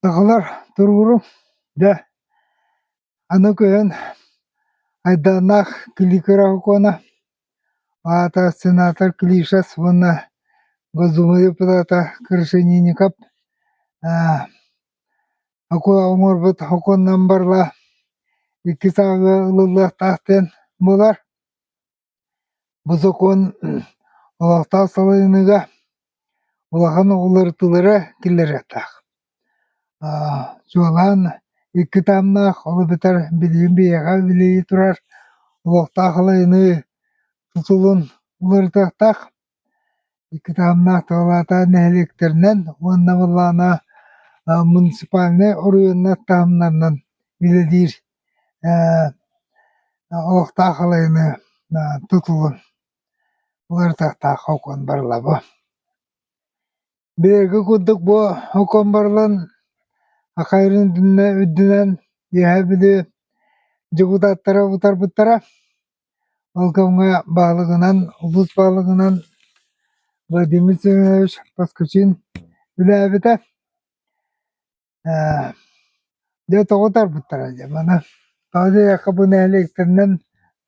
Tağalar durguru da аны көен айданах кликера хокона ата сенатор клишас вона Госдумы депутата Крашенинников ако оморбут хоконнан барла икки сагы ылылах тахтен болар бу закон олахта салыыныга улахан улыртылары киллереттах жуалан икки тамнах олы битер билиин бияга билии турар улахта халыыны тутулун улыртахтах икки тамнах тоолата нэһилектеринен уонна буллаана муниципальный оруйунна таамнарынан биледиир олахта халыыны тутулун улыртахтах хокон барлабы биэрги курдук бу хокон барлан акайрын үддүнэн иэһэ били депутаттара утарбыттара ол көҥө баалыгынан улус баалыгынан Владимир Семенович Паскучин үлээбитэ дьэ тоҕутарбыттара мана тоҕо бу нэһилектеринэн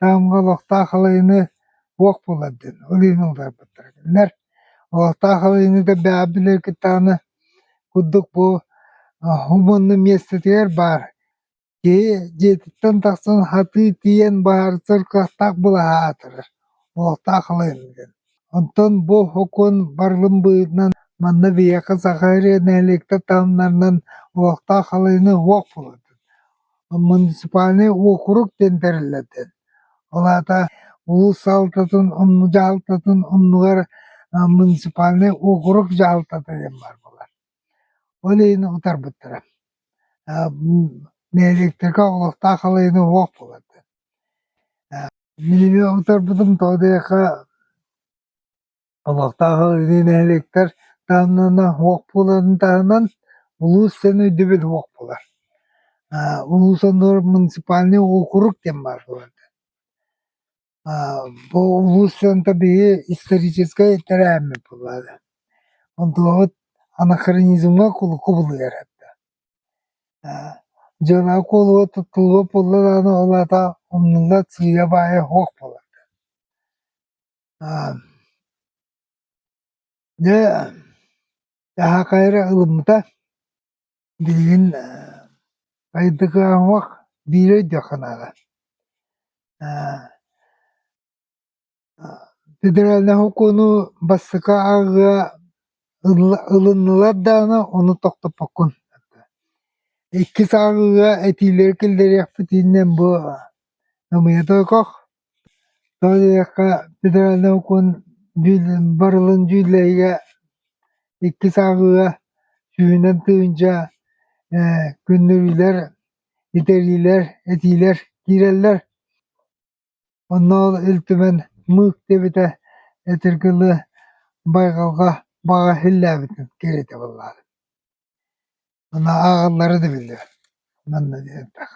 таамга олохтаах халыыны уох булардын олиин улдарбыттара кинилэр олохтаах халыыны да бээб билэркиттааны курдук бу хумунну местетигэр баар киһи дьиэтиттэн тахсан хатыы тиийэн баарытар кыахтаах булаһаатырар олохтаах халыыны диэн онтон бу хокун барлын быыытынан манна биэхэ Сахария нэһилиэктэр таамнарынан олохтаах халыыны уох булардын муниципальный округ диэн тэриллэрдин олаата улус саалтатын онну жаалтатын оннугар муниципальный округ жаалтата диэн бар булар ол иһин утарбыттара нэһилектерге олохтаах халыыны уох булардын миниме утарбытым тоҕо олохтаах халыыны нэһилиэктэр таамнана уох буларын таһынан улуус сен өйдөбүт уох булар улуус оннугар муниципальный округ диэн бар булардын бу улуус сента биһиги исторической тэрээхмит буллар онтугабыт анахронизмга кулукку булыгар дьоно кулуба туттулуба буллар аны олаата оннулла сыыга баайа уох булар дьэ таһаакайара ылыммыта билигин хайдыгааҥҥуах биир өйдүөх ханаага федеральный хокууну бассыка ааҕыа ылыннылар даана ону тохтоппоккун икки сааҕыыга этиилэр киллэриэхпит ииннэн бу намыйа тойкох тоҕо федеральный хокуун барылын дьүүлэйигэ икки сааҕыыга сүүнэн тыынча күннүрүүлэр итериилэр этиилэр киирэллэр онно ол илтүмэн мыык дебитэ этиргылы байҕалҕа баҕа хиллээбитин киирэтэ буллаар уна ааҕаллары да биллибэт манна диэттэх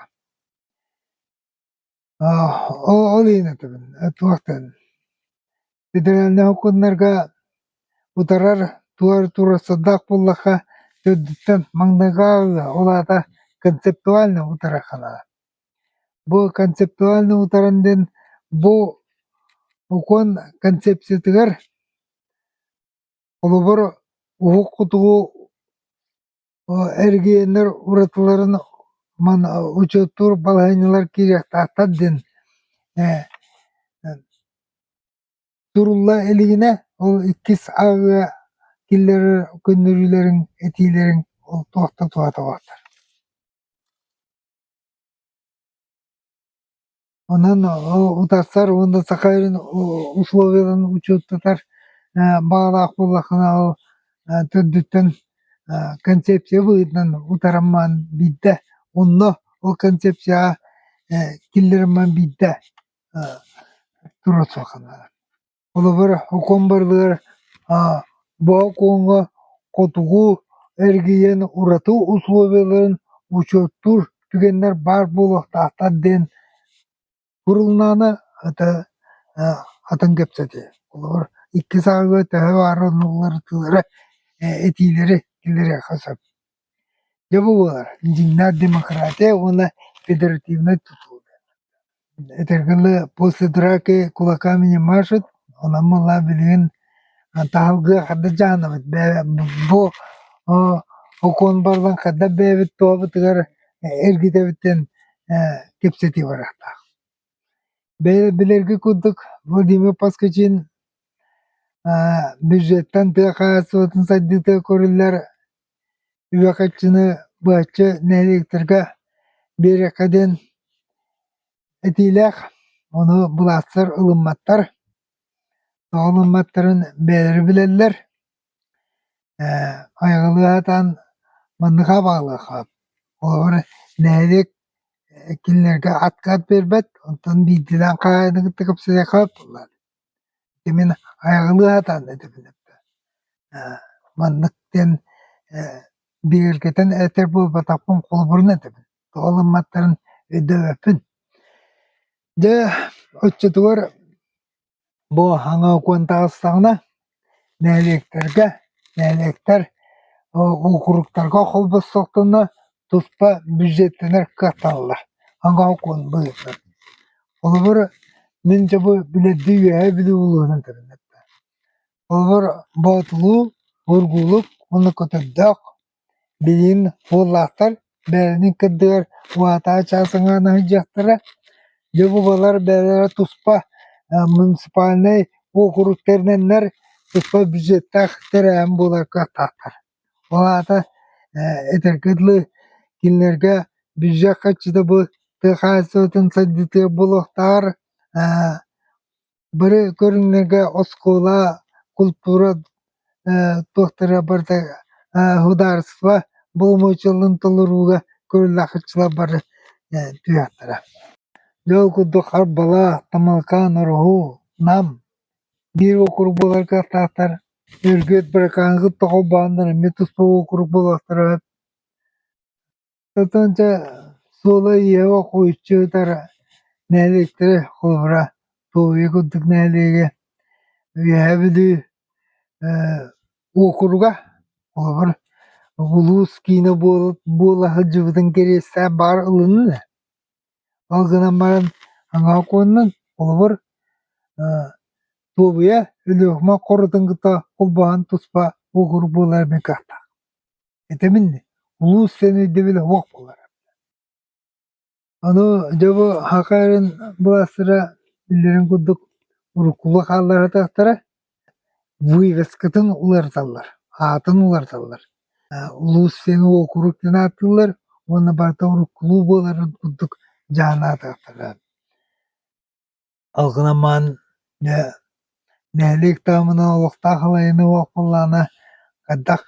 ол иһин этибин туохтан федеральный хокууннарга утарар туар турарсырдаах буллахха төддүттэн маҥныгааҕыга улаата концептуально утарахханаа бу концептуально утаран диэн бу хокуон концепциятыгар олобор уһук кутугу эргиэннэр уратыларын учеттуур балайнылар киириэхтаахтар диэн турулла элигине ол иккис ааҕыа киллэрэр күннүрүүлэрин этиилэрин ол туохта туатабааттар онон утарсар уонна Сахарин условияларын учеттутар баҕалаах буллаххына ол төддүттэн концепция быыытынан утараммаан биирдэ онно ол концепцияга киллэриммэн биирдэ турар олобор хокуон бардыгар бу хокуонҕа хотугу эргийэн уратуу условияларын учеттуур түгэннэр баар буолуохтаахтар диэн турулнааны атын кэпсэтии олобор икки сааҕыга төһө баар оннугулары тыылара этиилэри киллэриэххэ сөп Жабы болар. Динна демократия, она федеративная tutuldu. Etergele после драки кулаками машет, она мала билген тахалга хадда жана бу окон бардан хадда бебит тобы тигар эргите бitten кепсети барахта. Билерги куддук Владимир Паскачин бюджеттен тыахаасыбытын саддыты көрүллер үбакачыны бачы нәлектерге берекаден этилэх onu bulasır ılınmattар ылынматтарын бәлер билеллер айгылыатан манныха баглыхап олар нәлек кинлерге аткат бербет онтан бидилен кайны тыгып сыяхап Demin ayağılığa edebiyatı. Manlıkten bir ülkeden eter bu batapın kolburun edebiyatı. Doğalın matların ödevepin. De uçudur bu hanga kuantağıstağına neylikler o kuruklarga kolbuz soktığına tutpa bücretlenir katarlar. Hanga kuan buyurlar. Kolbur mince bu bile düğüye bile uluğunun tabi. Олар батылу, ургулук, оны көтөддөк, билин фуллахтар, бәрінің кіддігер уата часыңаны жақтыра, жобы балар бәрі туспа муниципальный округтерненлер туспа бюджеттах терәм болар каттақтар. Уата этеркедлі кинлерге бюджет қачыды бұл тыхасытын саддыты болуқтар, бірі көрінлерге оскола, культура тоқтара барды хударства болмочылын толыруға көрілақытшыла бары түйаттыра. Жол күдді бала тамалкан ұрғу нам bir okuru болар кастақтар өргет бір қаңғы тоқу бағындар метуспа окuru болақтыра. Тотанча солы ева қойчыдар нәлектері қолыра тоғы күддік нәлеге үйәбіді окуруга олар улус кийне бола хыжыбытын кересе бар ылыны алгынан баран аңа коннан олар тобуя өлөкма корутун кыта колбаан туспа окур болар мекахта этеминни улус сени дебиле ок болар аны жабы хакайрын буласыра биллерин кудук урукула каллара тактара вывескатын уларталар, атын уларталар. Улус сені окуруктен атылар, оны барта урукулу боларын куддук жана атактар. Алгынаман нәлек тамына олықта қалайыны оқыланы қаддақ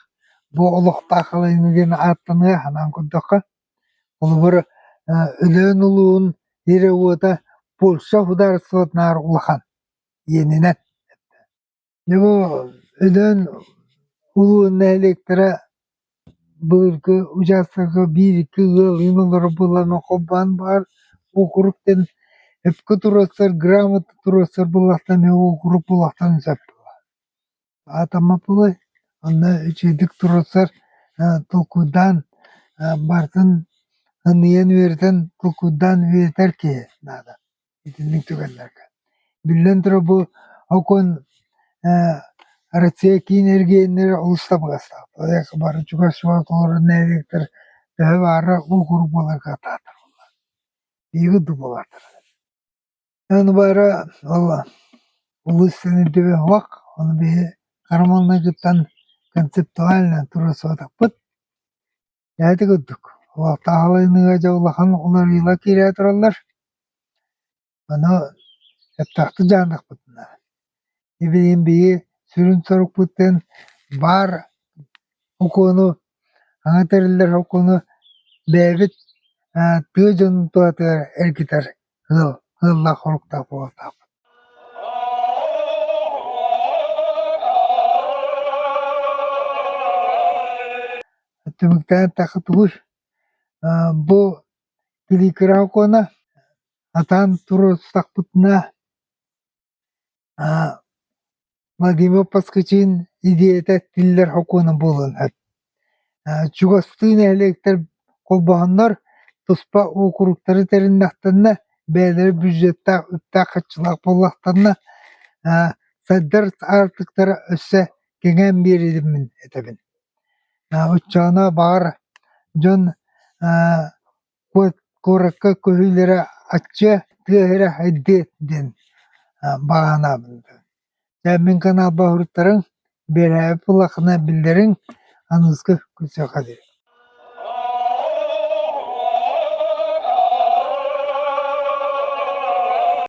bu олықта қалайыны ген аттыны ханан куддуққа. Ол бір өлен улуын ере ота Польша хударсыватнар улахан енінен. Nebo öden ulu nehlektire bölge ucasıga bir iki yıl yılları bulanı koban var okurukten hep kuturasır gramot turasır bulaktan okuruk bulaktan zep atama pulay onda içedik turasır tokudan bartın niyen verden tokudan verter ki nada itinlik tükenlerke billen bu okun Россия кинергенleri uluslararası. Oyak barı juga suatları neyliktir. Ve varı o gruplar katadır. İyi dubulardır. Yani barı Allah uluslararası deve vak onu bir karmanla gittan konseptualne turası atak put. Yani gittik. Allah tahalayını gaca Allah'ın onlar yıla kireyatıranlar. Onu hep tahtı canlık putlar. Ne bileyim bir sürün soruk putten var okunu anahtarlar okunu David tüjün tuatı erkitar hılla korkta poğta. Tümükten takıtuş bu kilikira okuna atan turu sakputna Vladimir Paskachin ideyete diller okunu bulun hep. Чугастыын электер колбаһыннар туспа округтары териннахтанна бәлери бюджетта үттә качылак боллахтанна саддар артыктара өссө кеңен беридимин этебин. Уччаана баар жон коракка көһүлләре ачча тыаһыра хайдыат ден баганабын. Тәмин канал баһуруттарың берәбі пулахына билдерин анызгы күсө кадыр.